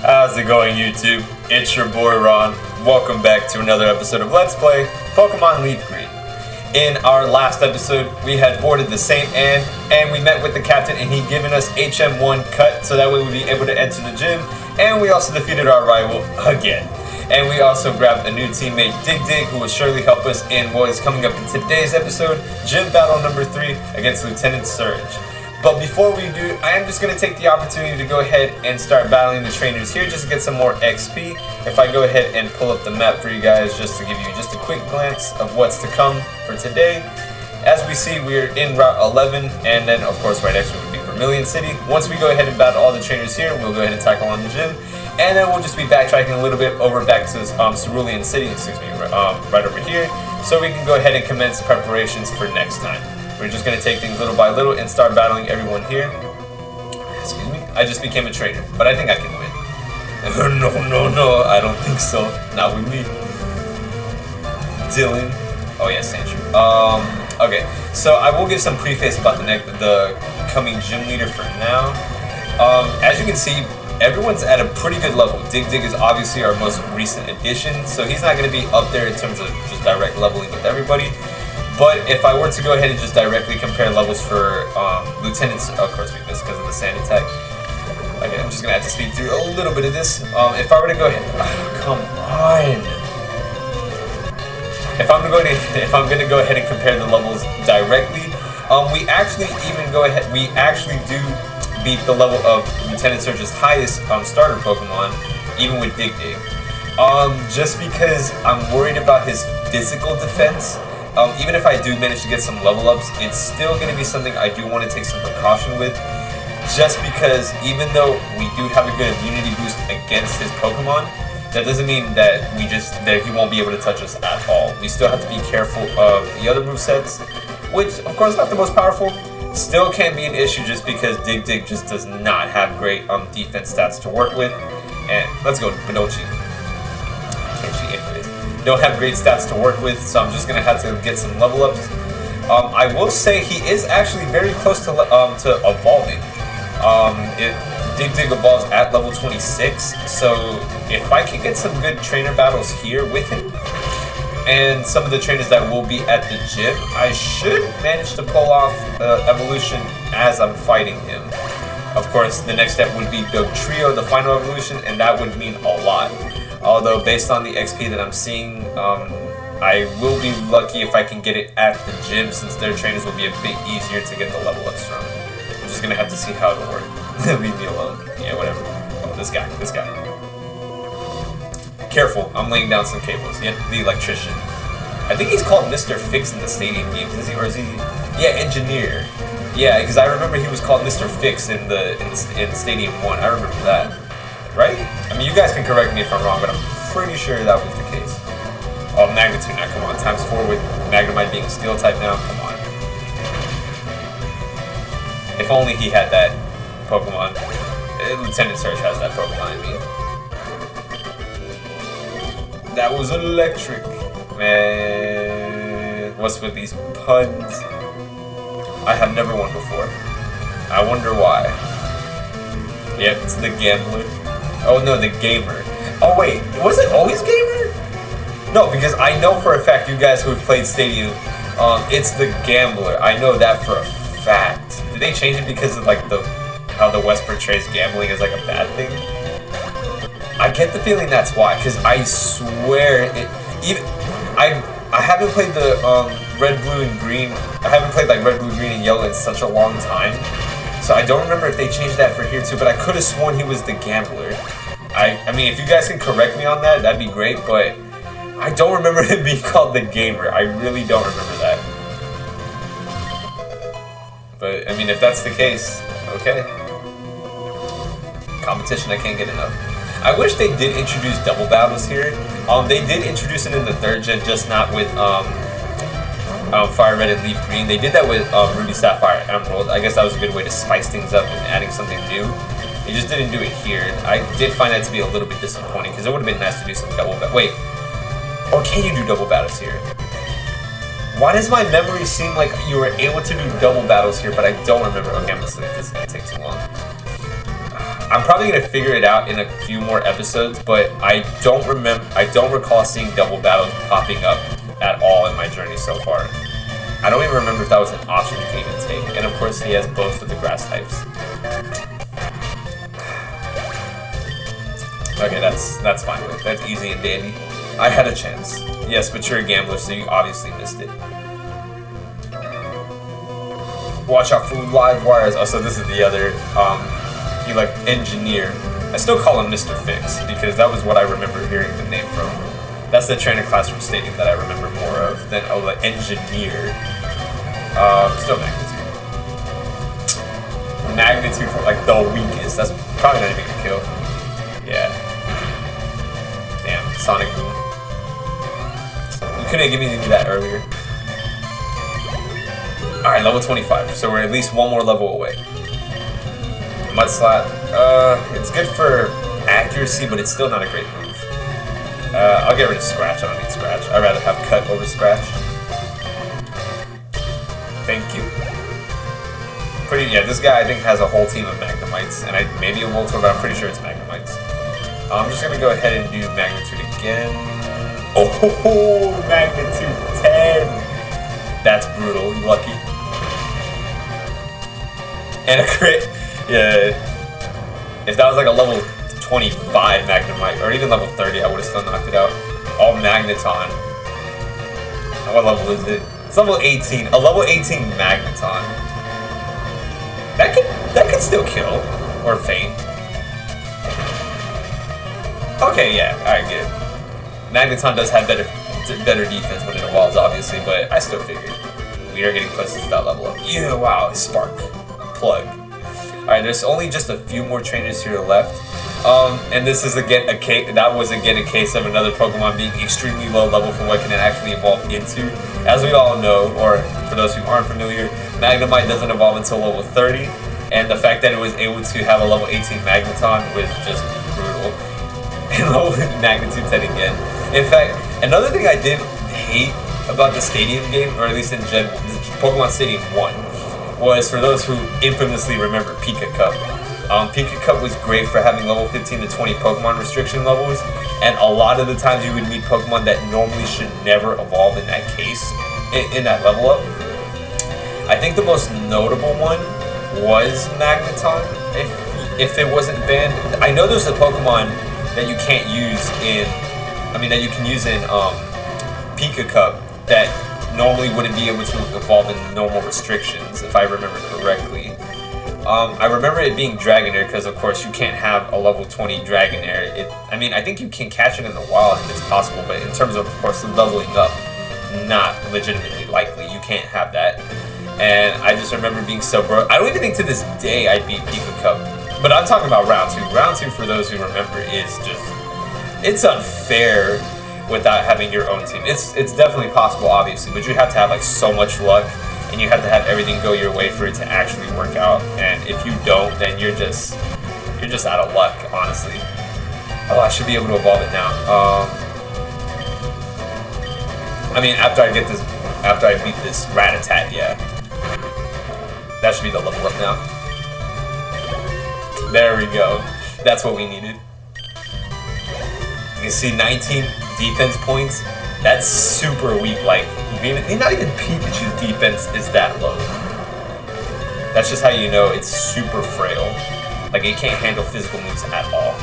How's it going, YouTube? It's your boy Ron. Welcome back to another episode of Let's Play Pokemon Leaf Green. In our last episode, we had boarded the St. Anne, and we met with the captain, and he'd given us HM1 cut, so that way we'd be able to enter the gym, and we also defeated our rival again. And we also grabbed a new teammate, Dig, who will surely help us in what is coming up in today's episode, Gym Battle number 3 against Lieutenant Surge. But before we do, I am just going to take the opportunity to go ahead and start battling the trainers here just to get some more XP. If I go ahead and pull up the map for you guys just to give you just a quick glance of what's to come for today. As we see, we're in Route 11, and then of course right next would be Vermilion City. Once we go ahead and battle all the trainers here, we'll go ahead and tackle on the gym. And then we'll just be backtracking a little bit over back to Cerulean City, right over here, so we can go ahead and commence preparations for next time. We're just going to take things little by little and start battling everyone here. Excuse me. I just became a trainer, but I think I can win. No, I don't think so. Not with me. Dylan. Oh yeah, Sandra. Okay, so I will give some preface about the coming gym leader for now. As you can see, everyone's at a pretty good level. Dig is obviously our most recent addition, so he's not going to be up there in terms of just direct leveling with everybody. But if I were to go ahead and just directly compare levels for lieutenants, of course we missed because of the sand attack. Okay, I'm just gonna have to speed through a little bit of this. If I were to go ahead, come on. If I'm gonna go ahead and compare the levels directly, we actually do beat the level of Lieutenant Surge's highest starter Pokemon, even with Dig. Just because I'm worried about his physical defense. Even if I do manage to get some level ups, it's still going to be something I do want to take some precaution with. Just because even though we do have a good immunity boost against his Pokemon, that doesn't mean that he won't be able to touch us at all. We still have to be careful of the other movesets, which of course not the most powerful. Still can be an issue just because Dig just does not have great defense stats to work with. And let's go, Benochi. Can't cheat anyways. Don't have great stats to work with, so I'm just gonna have to get some level ups. I will say he is actually very close to evolving. Dig evolves at level 26, so if I can get some good trainer battles here with him, and some of the trainers that will be at the gym, I should manage to pull off evolution as I'm fighting him. Of course, the next step would be Dugtrio, the final evolution, and that would mean a lot. Although, based on the XP that I'm seeing, I will be lucky if I can get it at the gym, since their trainers will be a bit easier to get the level ups from. I'm just gonna have to see how it'll work. Leave me alone. Yeah, whatever. Oh, this guy. Careful, I'm laying down some cables. Yeah, the electrician. I think he's called Mr. Fix in the Stadium games, is he? Or is he? Yeah, Engineer. Yeah, because I remember he was called Mr. Fix in Stadium 1. I remember that. Right? I mean, you guys can correct me if I'm wrong, but I'm pretty sure that was the case. Oh, Magnitude now, come on. Times 4 with Magnemite being Steel type now, come on. If only he had that Pokemon. Lieutenant Surge has that Pokemon, I mean. That was electric. Man, what's with these puns? I have never won before. I wonder why. Yep, it's the Gambler. Oh no, the Gamer. Oh wait, was it always Gamer? No, because I know for a fact, you guys who have played Stadium, it's the Gambler. I know that for a fact. Did they change it because of like how the West portrays gambling as like a bad thing? I get the feeling that's why, because I swear I haven't played the Red, Blue, and Green. I haven't played like Red, Blue, Green, and Yellow in such a long time. So I don't remember if they changed that for here too, but I could have sworn he was the Gambler. I mean, if you guys can correct me on that, that'd be great, but I don't remember him being called the Gamer. I really don't remember that. But, I mean, if that's the case, okay. Competition, I can't get enough. I wish they did introduce double battles here. They did introduce it in the 3rd gen, just not with Fire Red and Leaf Green. They did that with Ruby Sapphire Emerald. I guess that was a good way to spice things up and adding something new. They just didn't do it here. I did find that to be a little bit disappointing because it would have been nice to do some double battles. Wait, or can you do double battles here? Why does my memory seem like you were able to do double battles here, but I don't remember? Okay, I'm gonna sleep. This is gonna take too long. I'm probably gonna figure it out in a few more episodes, but I don't recall seeing double battles popping up at all in my journey so far. I don't even remember if that was an option you can even take. And of course, he has both of the grass types. Okay, that's fine. That's easy and dandy. I had a chance. Yes, but you're a gambler, so you obviously missed it. Watch out for live wires. Oh, so this is the other, engineer. I still call him Mr. Fix, because that was what I remember hearing the name from. That's the trainer class from Stadium that I remember more of than, the engineer. Still Magnitude. Magnitude for, like, the weakest. That's probably not even a kill. Yeah. Damn, Sonic Boom. You couldn't give me that earlier. Alright, level 25, so we're at least one more level away. Mud Slap, it's good for accuracy, but it's still not a great move. I'll get rid of Scratch, I don't need Scratch. I'd rather have Cut over Scratch. Thank you. This guy I think has a whole team of Magnemites, and maybe a Voltorb, but I'm pretty sure it's Magnemites. I'm just gonna go ahead and do Magnitude again. Oh, Magnitude 10! That's brutal, you lucky. And a crit. Yeah. If that was like a level 25 Magnemite, or even level 30, I would have still knocked it out. All Magneton. What level is it? It's level 18. A level 18 Magneton. That could still kill. Or faint. Okay, yeah, I get it. Magneton does have better defense when it evolves, obviously, but I still figured. We are getting close to that level up. Yeah, wow, Spark. Plug. Alright, there's only just a few more trainers here left. And this is again a case of another Pokemon being extremely low level for what can it actually evolve into. As we all know, or for those who aren't familiar, Magnemite doesn't evolve until level 30, and the fact that it was able to have a level 18 Magneton was just brutal. And level Magnitude 10 again. In fact, another thing I did hate about the Stadium game, or at least in Pokemon Stadium 1, was for those who infamously remember Pika Cup. Pika Cup was great for having level 15 to 20 Pokemon restriction levels, and a lot of the times you would meet Pokemon that normally should never evolve in that case, in that level up. I think the most notable one was Magneton, if it wasn't banned. I know there's a Pokemon that you can't use that you can use in Pika Cup that normally wouldn't be able to evolve in normal restrictions, if I remember correctly. I remember it being Dragonair because, of course, you can't have a level 20 Dragonair. I think you can catch it in the wild if it's possible, but in terms of course, leveling up, not legitimately likely. You can't have that. And I just remember being so broke. I don't even think to this day I beat Pika Cup. But I'm talking about Round 2. Round 2, for those who remember, is just... It's unfair without having your own team. It's definitely possible, obviously, but you have to have like so much luck, and you have to have everything go your way for it to actually work out. And if you don't, then you're just out of luck, honestly. Oh, I should be able to evolve it now. After I beat this Rattata, yeah. That should be the level up now. There we go. That's what we needed. You can see 19 defense points. That's super weak. Like, not even Pikachu's defense is that low. That's just how you know it's super frail. Like, it can't handle physical moves at all.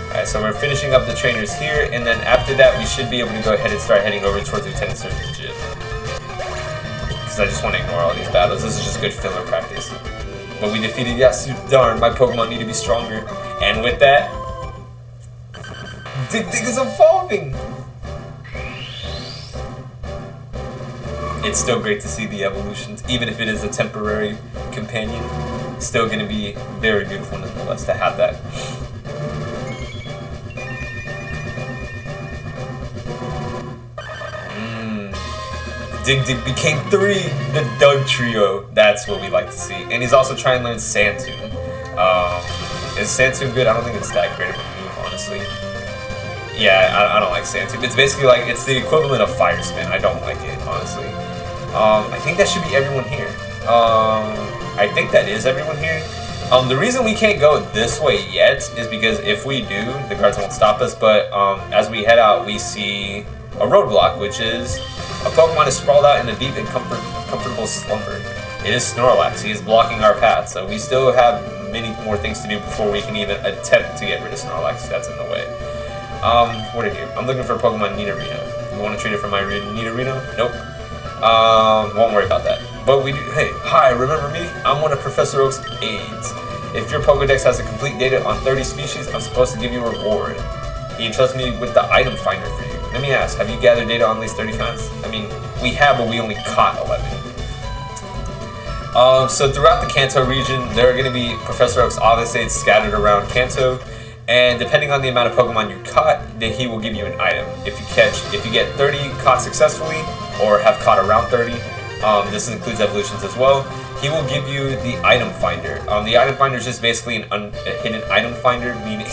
Alright, so we're finishing up the trainers here, and then after that, we should be able to go ahead and start heading over towards Lieutenant Surgeon's gym. Because I just want to ignore all these battles. This is just good filler practice. But we defeated Yasu. Darn, my Pokemon need to be stronger. And with that, Dig is evolving! It's still great to see the evolutions, even if it is a temporary companion. Still going to be very beautiful nonetheless to have that. Dig became 3, the Doug Trio. That's what we like to see. And he's also trying to learn Sandtune. Is Sandtune good? I don't think it's that great of a move, honestly. Yeah, I don't like Sandtune. It's basically like, it's the equivalent of Fire Spin. I don't like it, honestly. I think that should be everyone here. I think that is everyone here. The reason we can't go this way yet is because if we do, the guards won't stop us, but as we head out, we see a roadblock, which is a Pokemon is sprawled out in a deep and comfortable slumber. It is Snorlax. He is blocking our path, so we still have many more things to do before we can even attempt to get rid of Snorlax. That's in the way. What are you? I'm looking for Pokemon Nidorino. You want to trade it for my Nidorino? Nope. Won't worry about that. But we do. Hey, hi, remember me? I'm one of Professor Oak's aides. If your Pokedex has a complete data on 30 species, I'm supposed to give you a reward. He entrusts me with the item finder for you. Let me ask, have you gathered data on these 30 kinds? I mean, we have, but we only caught 11. So throughout the Kanto region, there are going to be Professor Oak's office aides scattered around Kanto, and depending on the amount of Pokemon you caught, then he will give you an item. If you get 30 caught successfully, or have caught around 30, this includes evolutions as well, he will give you the item finder. The item finder is just basically a hidden item finder, meaning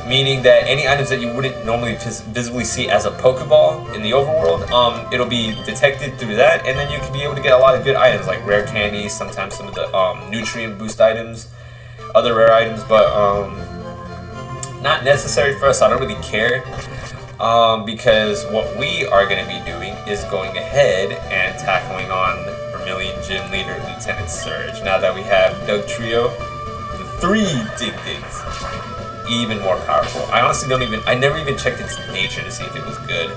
meaning that any items that you wouldn't normally visibly see as a Pokeball in the overworld, it'll be detected through that, and then you can be able to get a lot of good items like rare candies, sometimes some of the nutrient boost items, other rare items, but not necessary for us. I don't really care, because what we are going to be doing is going ahead and tackling on Vermilion Gym Leader Lieutenant Surge. Now that we have Dugtrio, the 3 Dig-Digs, even more powerful. I never even checked its nature to see if it was good.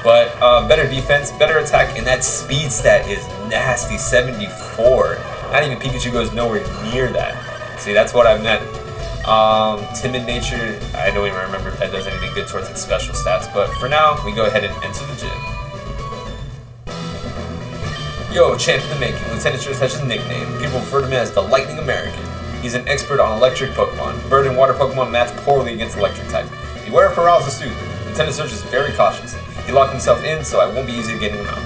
But better defense, better attack, and that speed stat is nasty, 74. Not even Pikachu goes nowhere near that. See, that's what I meant. Timid nature, I don't even remember if that does anything good towards its special stats, but for now, we go ahead and enter the gym. Yo, champ in the making, Lieutenant Surge has his nickname. People refer to him as the Lightning American. He's an expert on electric Pokemon. Bird and water Pokemon match poorly against electric type. Beware of paralysis too. Lieutenant Surge is very cautious. He locked himself in, so it won't be easy getting him out.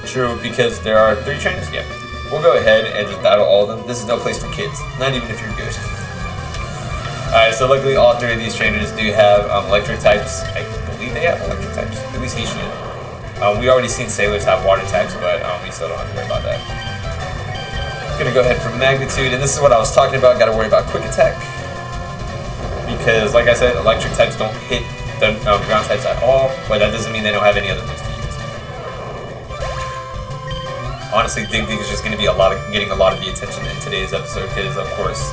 True, because there are 3 trainers? Yeah. We'll go ahead and just battle all of them. This is no place for kids, not even if you're good. Alright, so luckily all 3 of these trainers do have electric types. I believe they have electric types. At least he should. We already seen sailors have water types, but we still don't have to worry about that. Gonna go ahead for magnitude, and this is what I was talking about. Gotta worry about quick attack, because like I said, electric types don't hit the ground types at all, but that doesn't mean they don't have any other moves to use. Honestly, Dig-Dig is just gonna be getting a lot of the attention in today's episode, because of course,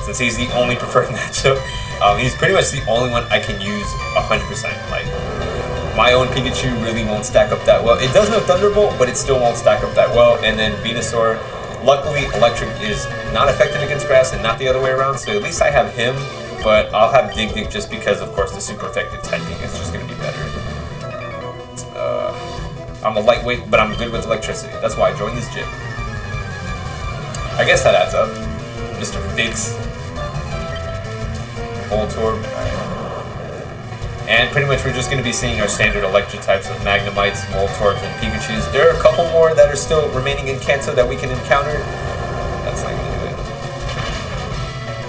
since he's the only preferred matchup, he's pretty much the only one I can use 100%. Like, my own Pikachu really won't stack up that well. It does have Thunderbolt, but it still won't stack up that well. And then Venusaur, luckily Electric is not effective against grass and not the other way around, so at least I have him, but I'll have Dig-Dig just because, of course, the super effective typing is just going to be better. I'm a lightweight, but I'm good with electricity. That's why I joined this gym. I guess that adds up. Mr. Fix. Voltorb. And pretty much we're just going to be seeing our standard electric types of Magnemites, Voltorbs, and Pikachus. There are a couple more that are still remaining in Kanto that we can encounter. That's not going to do it.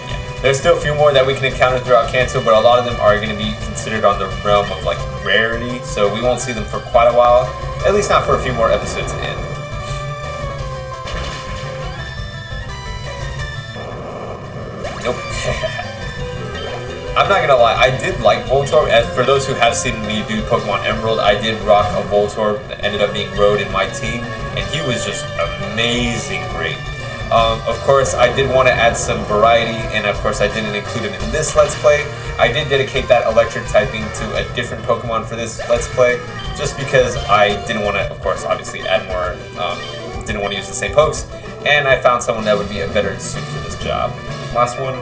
Yeah. There's still a few more that we can encounter throughout Kanto, but a lot of them are going to be considered on the realm of like rarity, so we won't see them for quite a while. At least not for a few more episodes in. Nope. I'm not gonna lie, I did like Voltorb. As for those who have seen me do Pokemon Emerald, I did rock a Voltorb that ended up being Road in my team, and he was just amazing great. Of course, I did want to add some variety, and of course I didn't include him in this Let's Play. I did dedicate that electric typing to a different Pokemon for this Let's Play, just because I didn't want to, of course, obviously add more, didn't want to use the same pokes, and I found someone that would be a better suit for this job. Last one.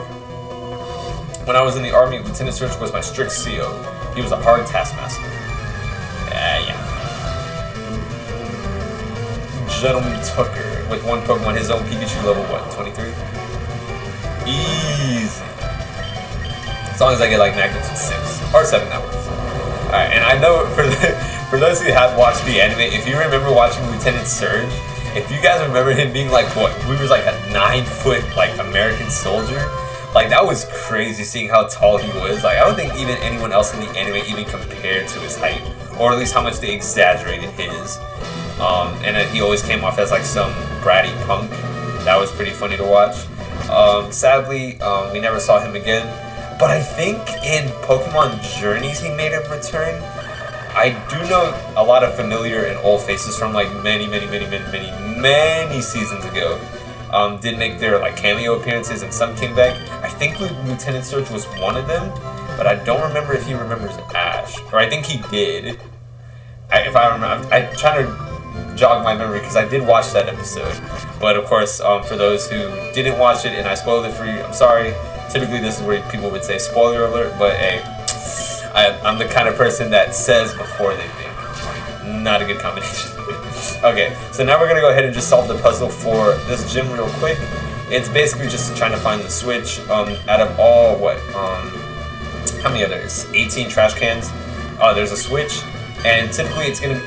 When I was in the army, Lieutenant Surge was my strict CO. He was a hard taskmaster. Yeah. Gentleman Tucker. With one Pokemon, his own Pikachu level, what, 23? Easy. As long as I get like magnitude 6. Or 7, that works. Alright, and I know for those who have watched the anime, if you remember watching Lieutenant Surge, if you guys remember him being like, what, we was like a 9-foot, like, American soldier, like, that was crazy seeing how tall he was. Like, I don't think even anyone else in the anime even compared to his height, or at least how much they exaggerated his. And he always came off as like some bratty punk. That was pretty funny to watch. Sadly, we never saw him again. But I think in Pokemon Journeys he made a return. I do know a lot of familiar and old faces from like many seasons ago. Did make their like cameo appearances, and some came back. I think Lieutenant Surge was one of them, but I don't remember if he remembers Ash, or I think he did. If I remember, I'm trying to jog my memory because I did watch that episode. But of course, for those who didn't watch it and I spoiled it for you, I'm sorry. Typically, this is where people would say spoiler alert, but hey, I'm the kind of person that says before they think. Not a good combination. Okay, so now we're gonna go ahead and just solve the puzzle for this gym real quick. It's basically just trying to find the switch. Out of all how many others? 18 trash cans. There's a switch, and typically it's gonna.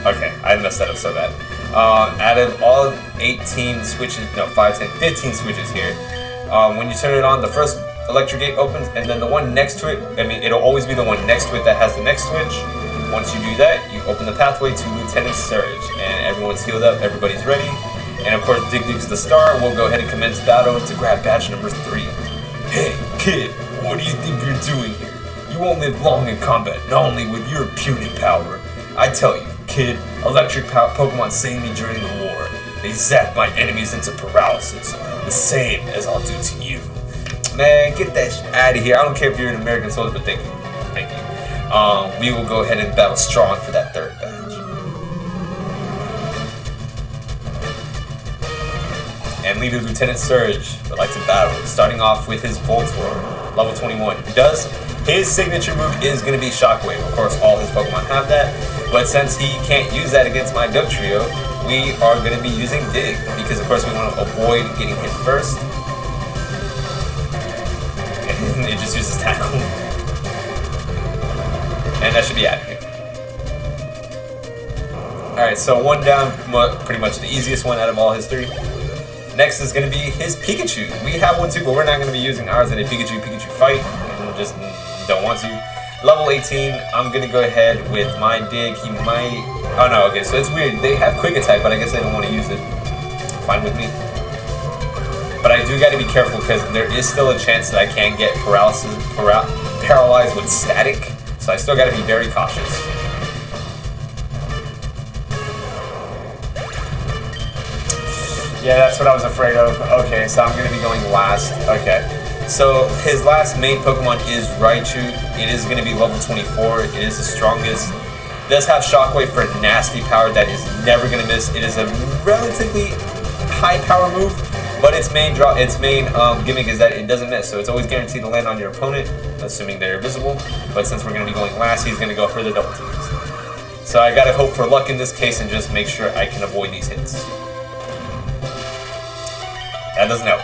Okay, I messed that up so bad. Out of all 18 switches, no, 5, 10, 15 switches here. When you turn it on, the first electric gate opens, and then the one next to it, it'll always be the one next to it that has the next switch. Once you do that, you open the pathway to Lieutenant Surge, and everyone's healed up, everybody's ready. And of course, Dig Dig's the star. We'll go ahead and commence battle to grab badge number 3. Hey, kid, what do you think you're doing here? You won't live long in combat, not only with your puny power. I tell you, kid, electric Pokemon saved me during the war. They zap my enemies into paralysis, the same as I'll do to you. Man, get that out of here. I don't care if you're an American soldier, but thank you. Thank you. We will go ahead and battle strong for that 3rd badge. And leader Lieutenant Surge would like to battle, starting off with his Voltorb, level 21. His signature move is going to be Shockwave. Of course, all his Pokemon have that, but since he can't use that against my Dugtrio, we are going to be using Dig, because of course we want to avoid getting hit first. And it just uses Tackle. And that should be out of here. Alright, so 1 down, pretty much the easiest one out of all his 3. Next is going to be his Pikachu. We have one too, but we're not going to be using ours in a Pikachu fight. Just don't want to. Level 18, I'm going to go ahead with my Dig. He might... Oh no, okay, so it's weird. They have Quick Attack, but I guess they don't want to use it. Fine with me. But I do got to be careful because there is still a chance that I can get paralyzed with Static. So I still got to be very cautious. Yeah, that's what I was afraid of. Okay, so I'm going to be going last. Okay. So his last main Pokemon is Raichu. It is going to be level 24. It is the strongest. It does have Shockwave for nasty power that is never going to miss. It is a relatively high power move, but its main gimmick is that it doesn't miss. So it's always guaranteed to land on your opponent, assuming they're invisible. But since we're going to be going last, he's going to go for the double teams. So I got to hope for luck in this case and just make sure I can avoid these hits. That doesn't help.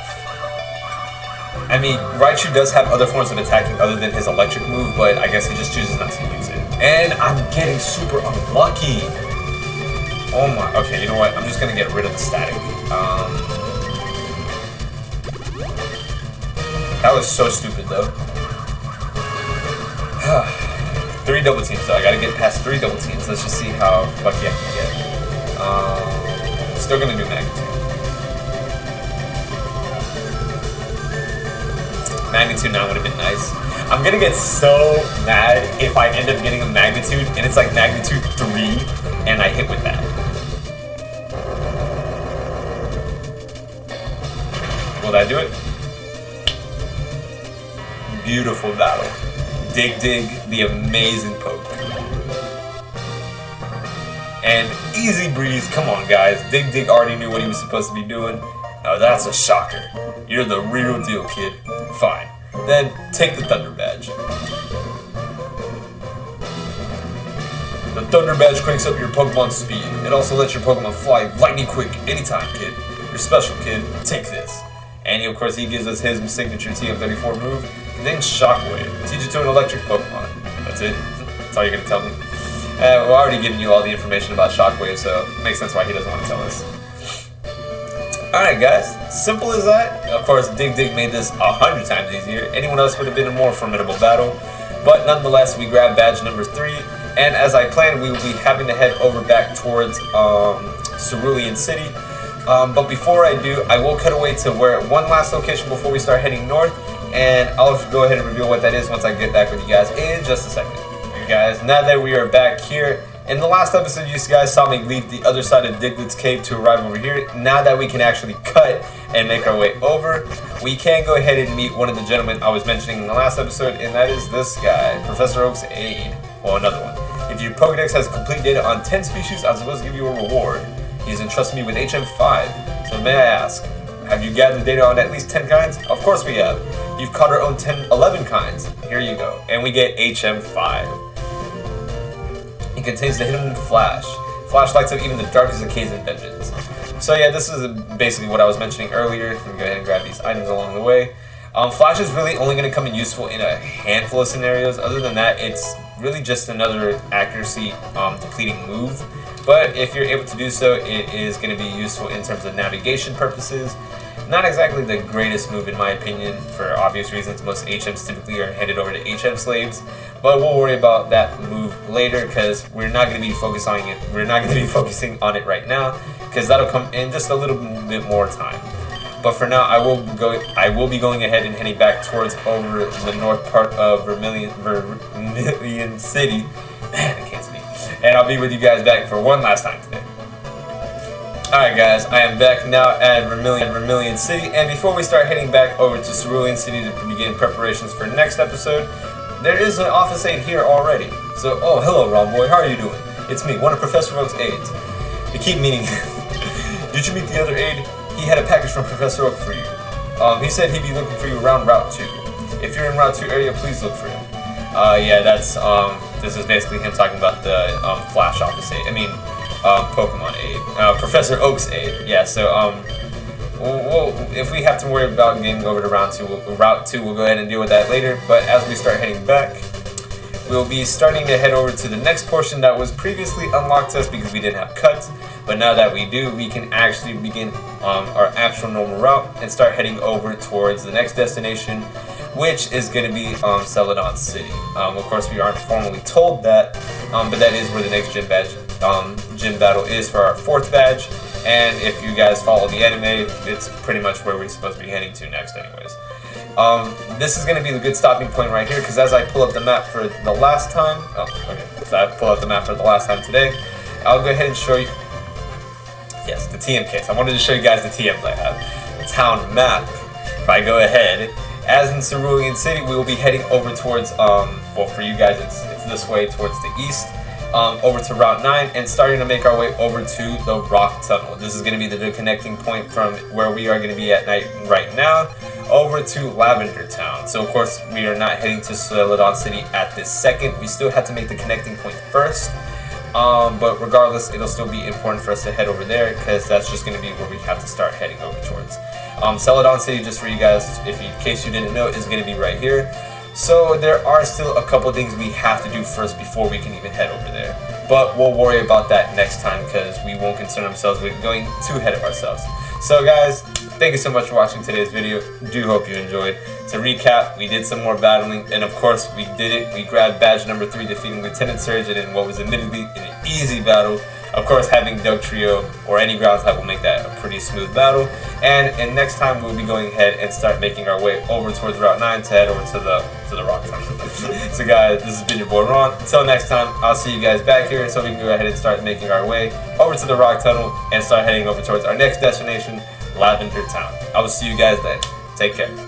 I mean, Raichu does have other forms of attacking other than his electric move, but I guess he just chooses not to use it. And I'm getting super unlucky. Oh my, okay, you know what? I'm just gonna get rid of the static. That was so stupid though. 3 double teams though, I gotta get past 3 double teams. Let's just see how lucky I can get. Still gonna do Magnitude. Magnitude 9 would have been nice. I'm gonna get so mad if I end up getting a Magnitude and it's like Magnitude 3 and I hit with that. Will that do it? Beautiful battle. Dig Dig, the amazing poke. And easy breeze, come on guys. Dig Dig already knew what he was supposed to be doing. Now that's a shocker. You're the real deal, kid. Fine. Then take the Thunder Badge. The Thunder Badge cranks up your Pokemon's speed. It also lets your Pokemon fly lightning quick anytime, kid. You're special, kid. Take this. And of course, he gives us his signature TM34 move. And then Shockwave. Teach it to an electric Pokemon. That's it. That's all you're going to tell me. We're already giving you all the information about Shockwave, so it makes sense why he doesn't want to tell us. Alright guys, simple as that. Of course, Dig Dig made this 100 times easier. Anyone else would have been a more formidable battle. But nonetheless, we grabbed badge number 3. And as I planned, we will be having to head over back towards Cerulean City. But before I do, I will cut away to one last location before we start heading north, and I'll go ahead and reveal what that is once I get back with you guys in just a second. Okay, guys, now that we are back here, in the last episode you guys saw me leave the other side of Diglett's cave to arrive over here. Now that we can actually cut and make our way over, we can go ahead and meet one of the gentlemen I was mentioning in the last episode, and that is this guy, Professor Oak's aide. Well, another one. If your Pokedex has complete data on 10 species, I'm supposed to give you a reward. He's entrusted me with HM5, so may I ask, have you gathered data on at least 10 kinds? Of course we have. You've caught our own 11 kinds. Here you go. And we get HM5. It contains the hidden flash. Flash lights up even the darkest of caves and dungeons. So yeah, this is basically what I was mentioning earlier. Let me go ahead and grab these items along the way. Flash is really only going to come in useful in a handful of scenarios. Other than that, it's really just another accuracy depleting move. But if you're able to do so, it is going to be useful in terms of navigation purposes. Not exactly the greatest move in my opinion, for obvious reasons. Most HMs typically are handed over to HM slaves, but we'll worry about that move later because we're not going to be focusing on it. We're not going to be focusing on it right now because that'll come in just a little bit more time. But for now, I will be going ahead and heading back towards over the north part of Vermilion City. Man, I can't speak. And I'll be with you guys back for one last time today. Alright guys, I am back now at Vermilion City, and before we start heading back over to Cerulean City to begin preparations for next episode, there is an office aide here already. So, oh, hello Ron boy, how are you doing? It's me, one of Professor Oak's aides. You keep meeting Did you meet the other aide? He had a package from Professor Oak for you. He said he'd be looking for you around Route 2. If you're in Route 2 area, please look for him. Yeah, that's, this is basically him talking about the, Flash office aide. I mean, Pokemon aid. Professor Oak's aid. Yeah, so, if we have to worry about getting over to Route 2, we'll go ahead and deal with that later. But as we start heading back, we'll be starting to head over to the next portion that was previously unlocked to us because we didn't have cuts. But now that we do, we can actually begin our actual normal route and start heading over towards the next destination, which is going to be Celadon City. Of course, we aren't formally told that, but that is where the next gym battle is for our 4th badge. And if you guys follow the anime, it's pretty much where we're supposed to be heading to next anyways. This is going to be the good stopping point right here, because as I pull up the map for the last time, so I pull up the map for the last time today, I'll go ahead and show you, yes, the TM case. I wanted to show you guys the TM layout, the town map. If I go ahead, as in Cerulean City, we will be heading over towards, well, for you guys, it's this way towards the east, over to Route 9, and starting to make our way over to the Rock Tunnel. This is going to be the connecting point from where we are going to be at night right now, over to Lavender Town. So, of course, we are not heading to Celadon City at this second. We still have to make the connecting point first. But regardless, it'll still be important for us to head over there because that's just going to be where we have to start heading over towards. Celadon City, just for you guys, in case you didn't know, is going to be right here. So there are still a couple things we have to do first before we can even head over there. But we'll worry about that next time because we won't concern ourselves with going too ahead of ourselves. So guys, thank you so much for watching today's video. Do hope you enjoyed. To recap, we did some more battling, and of course we did it. We grabbed badge number 3, defeating Lieutenant Surgeon in what was admittedly an easy battle. Of course, having Doug Trio or any ground type will make that a pretty smooth battle. And next time we'll be going ahead and start making our way over towards Route 9 to head over to the Rock Tunnel. So guys, this has been your boy Ron. Until next time, I'll see you guys back here so we can go ahead and start making our way over to the Rock Tunnel and start heading over towards our next destination, Lavender Town. I will see you guys then. Take care.